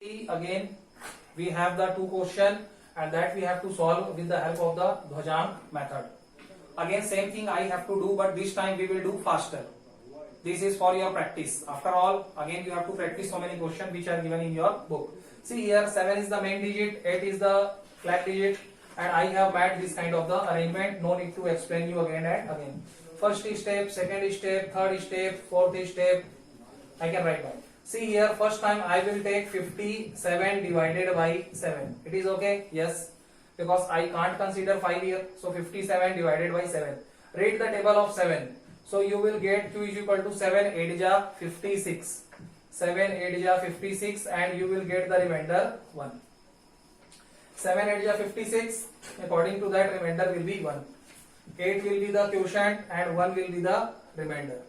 Again, we have the two question and that we have to solve with the help of the Dhwajang method. Again, same thing I have to do, but this time we will do faster. This is for your practice. After all, again you have to practice so many questions which are given in your book. See here, 7 is the main digit, 8 is the flag digit, and I have made this kind of the arrangement. No need to explain you again and again. First step, second step, third step, fourth step, I can write down. See here, first time I will take 57 divided by 7. It is okay? Yes. Because I can't consider 5 here. So 57 divided by 7. Read the table of 7. So you will get Q is equal to 7 8 ja 56. 7 8 ja 56 and you will get the remainder 1. 7 8 ja 56. According to that, remainder will be 1. 8 will be the quotient and 1 will be the remainder.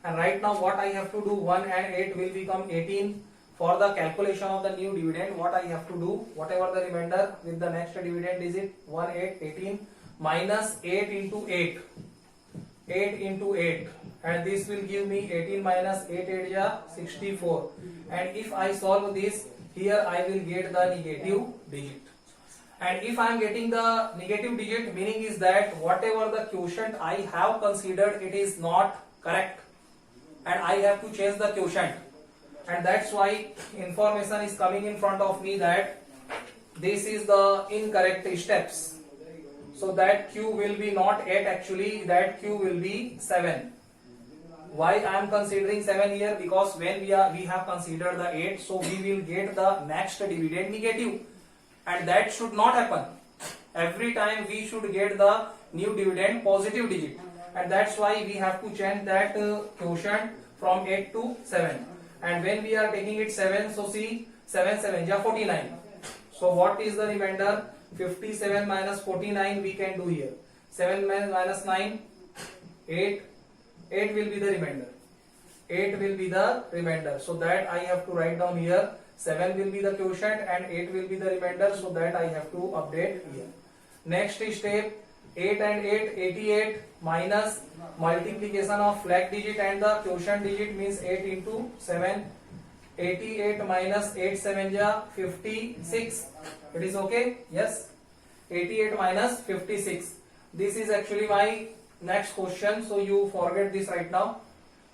And right now what I have to do, 1 and 8 will become 18. For the calculation of the new dividend, what I have to do, whatever the remainder with the next dividend digit, 1 8 18 minus 8 into 8. 8 into 8, and this will give me 18 minus 8 8 ja 64. And if I solve this, here I will get the negative digit. And if I am getting the negative digit, meaning is that whatever the quotient I have considered, it is not correct and I have to change the quotient. And that's why information is coming in front of me that this is the incorrect steps. So that Q will be not 8, actually that Q will be 7. Why I am considering 7 here? Because when we have considered the 8, so we will get the next dividend negative, and that should not happen. Every time we should get the new dividend positive digit, and that's why we have to change that quotient from 8 to 7. And when we are taking it 7, so see 7 7 ja 49. So what is the remainder? 57 minus 49 we can do here. 7 minus 9, 8. 8 will be the remainder. 8 will be the remainder. So that I have to write down here. 7 will be the quotient and 8 will be the remainder. So that I have to update here. Next step, 8 and 8, 88 minus multiplication of flag digit and the quotient digit means 8 into 7. 88 minus 8 7 ja 56. It is okay? Yes. 88 minus 56. This is actually my next question. So you forget this right now.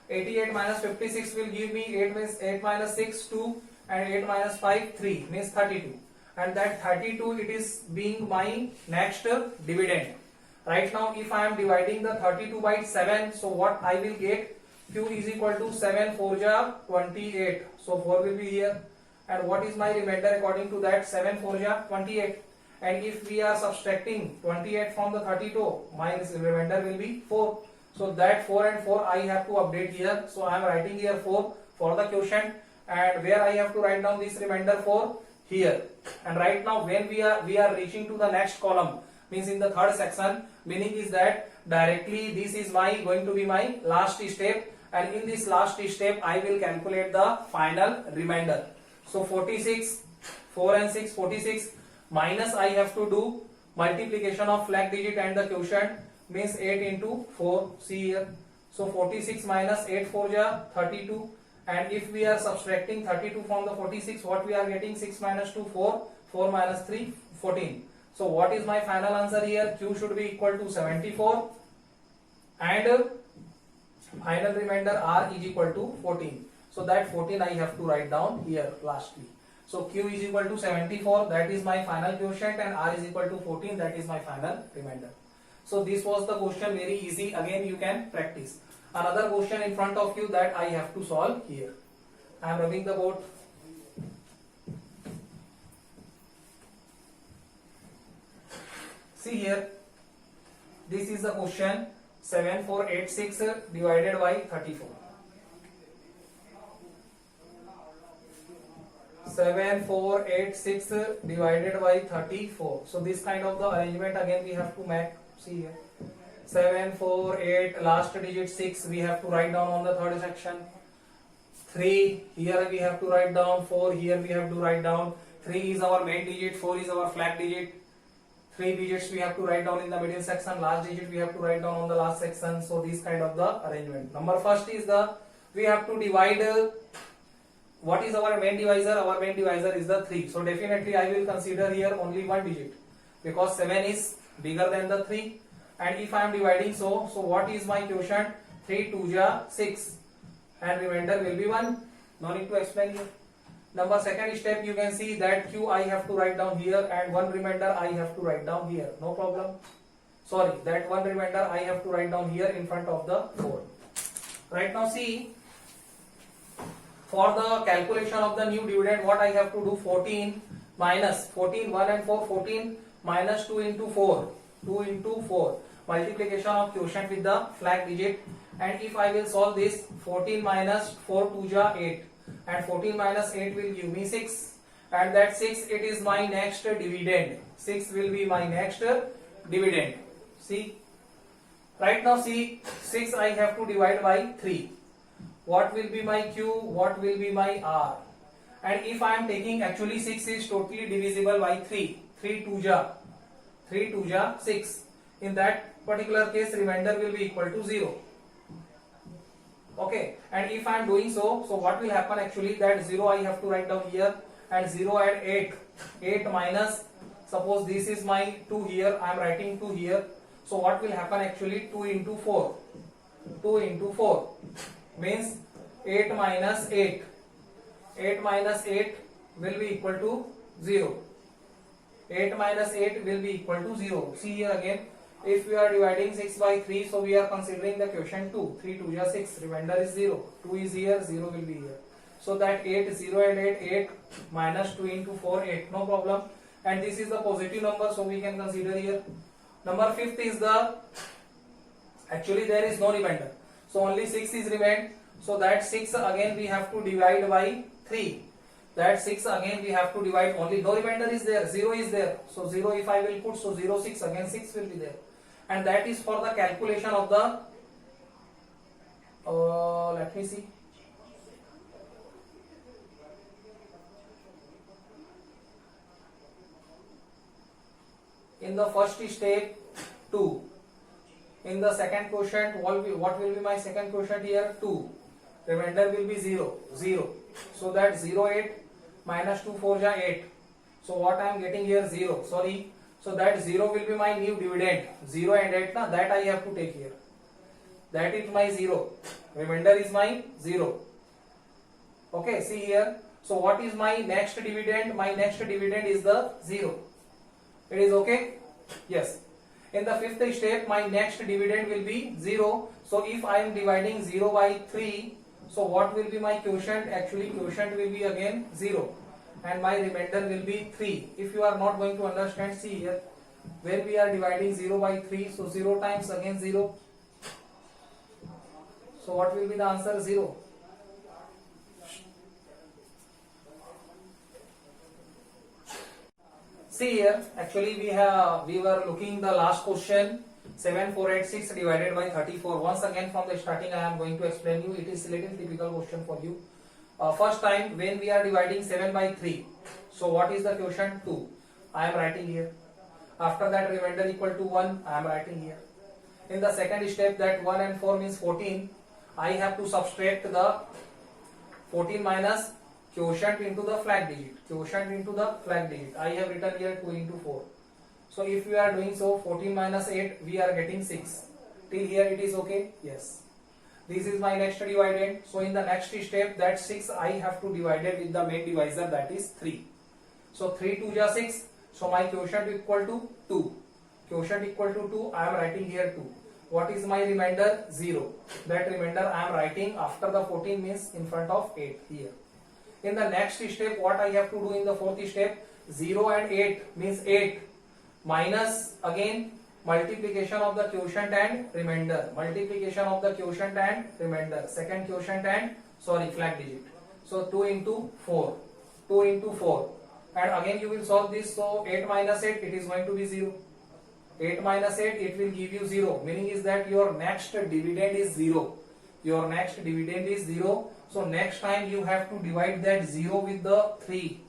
88 minus 56 will give me 8 minus 6 2 and 8 minus 5 3 means 32. And that 32 it is being my next dividend. Right now if I am dividing the 32 by 7, so what I will get? Q is equal to 7 4 ja 28. So 4 will be here. And what is my remainder according to that? 7 4 ja 28. And if we are subtracting 28 from the 32, my remainder will be 4. So that 4 and 4 I have to update here. So I am writing here 4 for the quotient, and where I have to write down this remainder 4 here. And right now when we are reaching to the next column, means in the third section, meaning is that directly this is going to be my last step, and in this last step I will calculate the final remainder. So 46, 4 and 6, 46 minus I have to do multiplication of flag digit and the quotient means 8 into 4. See here. So 46 minus 8 4 ja 32, and if we are subtracting 32 from the 46, what we are getting? 6 minus 2 4, 4 minus 3 14. So what is my final answer here? Q should be equal to 74 and final remainder R is equal to 14. So that 14 I have to write down here lastly. So Q is equal to 74, that is my final quotient, and R is equal to 14, that is my final remainder. So this was the question, very easy. Again you can practice. Another question in front of you that I have to solve here. I am rubbing the board. See here, this is the question. 7486 divided by 34. 7486 divided by 34. So this kind of the arrangement again we have to make. See here, 748 last digit 6 we have to write down on the third section. 3 here we have to write down. 4 here we have to write down. 3 is our main digit, 4 is our flag digit. 3 digits we have to write down in the middle section, last digit we have to write down on the last section. So this kind of the arrangement. Number first is we have to divide what is our main divisor? Our main divisor is the 3. So definitely I will consider here only one digit because 7 is bigger than the 3. And if I am dividing so what is my quotient? 3 2 ja 6 and remainder will be 1. No need to explain here. Number second step, you can see that q I have to write down here and one remainder I have to write down here. No problem. Sorry, that one remainder I have to write down here in front of the 4. Right now see, for the calculation of the new dividend, what I have to do? 14 minus 14, 1 and 4, 14 minus 2 into 4, 2 into 4. Multiplication of quotient with the flag digit. And if I will solve this, 14 minus 4 2 ja 8 and 14 minus 8 will give me 6. And that 6, it is my next dividend. 6 will be my next dividend. See, right now see, 6 I have to divide by 3. What will be my q? What will be my r? And if I am taking, actually 6 is totally divisible by 3. 3 2 ja 6. In that particular case, remainder will be equal to 0. Okay, and if I am doing so what will happen actually? That 0 I have to write down here, and 0 and 8. 8 minus, suppose this is my 2 here, I am writing 2 here. So what will happen actually? 2 into 4. 2 into 4 means 8 minus 8. 8 minus 8 will be equal to 0. 8 minus 8 will be equal to 0. See here again, if we are dividing 6 by 3, so we are considering the quotient 2. 3 2 ja 6, remainder is 0. 2 is here, 0 will be here. So that 8, 0 and 8, 8 minus 2 into 4, 8, no problem. And this is the positive number, so we can consider here. Number 5th is the, actually there is no remainder. So only 6 is remained. So that 6 again we have to divide by 3. That 6 again we have to divide, only no remainder is there, 0 is there. So 0 if I will put, so 0 6, again 6 will be there. And that is for the calculation of the, let me see. In the first step, 2. In the second quotient, what will be my second quotient here? 2. Remainder will be 0. 0. So that 0 8 minus 2 4 ja 8. So what I am getting here? 0. Sorry. So that 0 will be my new dividend. 0 and 8, na, that I have to take here. That is my 0. Remainder is my 0. Okay, see here. So what is my next dividend? My next dividend is the 0. It is okay? Yes. In the 5th step, my next dividend will be 0. So if I am dividing 0 by 3, so what will be my quotient? Actually quotient will be again 0. And my remainder will be 3. If you are not going to understand, see here. When we are dividing 0 by 3, so 0 times again 0. So what will be the answer? 0. See here, actually we were looking the last question, 7486 divided by 34. Once again from the starting I am going to explain you. It is a little typical question for you. First time when we are dividing 7 by 3. So what is the quotient? 2. I am writing here. After that remainder equal to 1. I am writing here. In the second step, that 1 and 4 means 14. I have to subtract the 14 minus quotient into the flag digit. Quotient into the flag digit. I have written here 2 into 4. So if we are doing so, 14 minus 8, we are getting 6. Till here it is okay? Yes. This is my next dividend. So in the next step, that 6 I have to divide it with the main divisor, that is 3. So 3 2 ja 6. So my quotient equal to 2. Quotient equal to 2. I am writing here 2. What is my remainder? 0. That remainder I am writing after the 14 means in front of 8 here. In the next step, what I have to do in the 4th step? 0 and 8 means 8 minus again multiplication of the quotient and remainder. Multiplication of the quotient and remainder. Second quotient and, sorry, flag digit. So 2 into 4. 2 into 4. And again you will solve this. So 8 minus 8, it is going to be 0. 8 minus 8, it will give you 0. Meaning is that your next dividend is 0. Your next dividend is 0. So next time you have to divide that 0 with the 3.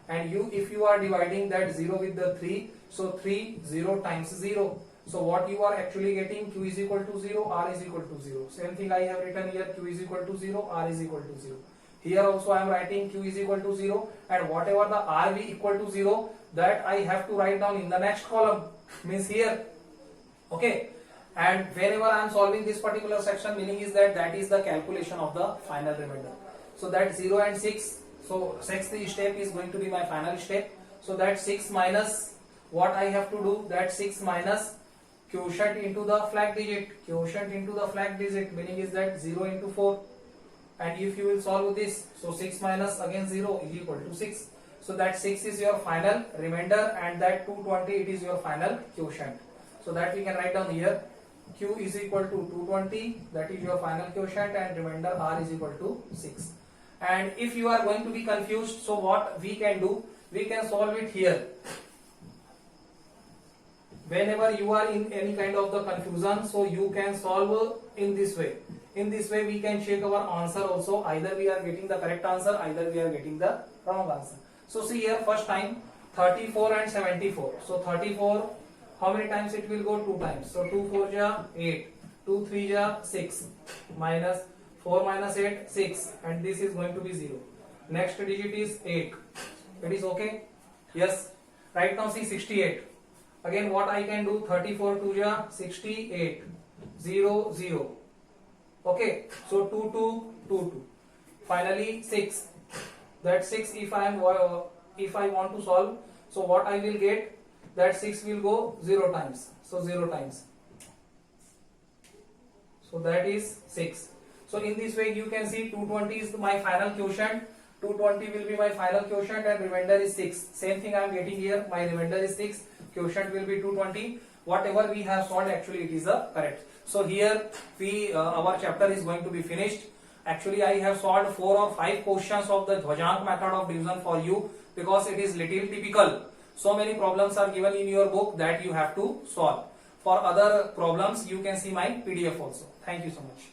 And if you are dividing that 0 with the 3, so 3, 0 times 0. So what you are actually getting? Q is equal to 0, R is equal to 0. Same thing I have written here, Q is equal to 0, R is equal to 0. Here also I am writing q is equal to 0, and whatever the rv equal to 0, that I have to write down in the next column, means here. Okay, and whenever I am solving this particular section, meaning is that is the calculation of the final remainder. So that 0 and 6, so sixth step is going to be my final step. So that 6 minus, what I have to do, that 6 minus quotient into the flag digit, quotient into the flag digit, meaning is that 0 into 4. And if you will solve this, so 6 minus again 0 is equal to 6. So that 6 is your final remainder, and that 220, it is your final quotient. So that we can write down here, q is equal to 220, that is your final quotient, and remainder r is equal to 6. And if you are going to be confused, so what we can do, we can solve it here. Whenever you are in any kind of the confusion, so you can solve in this way. In this way we can check our answer also, either we are getting the correct answer, either we are getting the wrong answer. So see here, first time 34 and 74. So 34, how many times it will go? 2 times. So 2 4 ja 8, 2 3 ja 6, minus 4 minus 8 6, and this is going to be 0. Next digit is 8. It is okay? Yes. Right now see 68. Again what I can do, 34 2 ja 68, 0 0. Okay, so 2 2 2 2. Finally 6. That 6, if I want to solve, so what I will get, that 6 will go 0 times. So 0 times. So that is 6. So in this way you can see 220 is my final quotient. 220 will be my final quotient, and remainder is 6. Same thing I am getting here. My remainder is 6. Quotient will be 220. Whatever we have solved, actually it is correct. So here our chapter is going to be finished. Actually I have solved 4 or 5 questions of the Dwajank method of division for you, because it is little typical. So many problems are given in your book that you have to solve. For other problems you can see my PDF also. Thank you so much.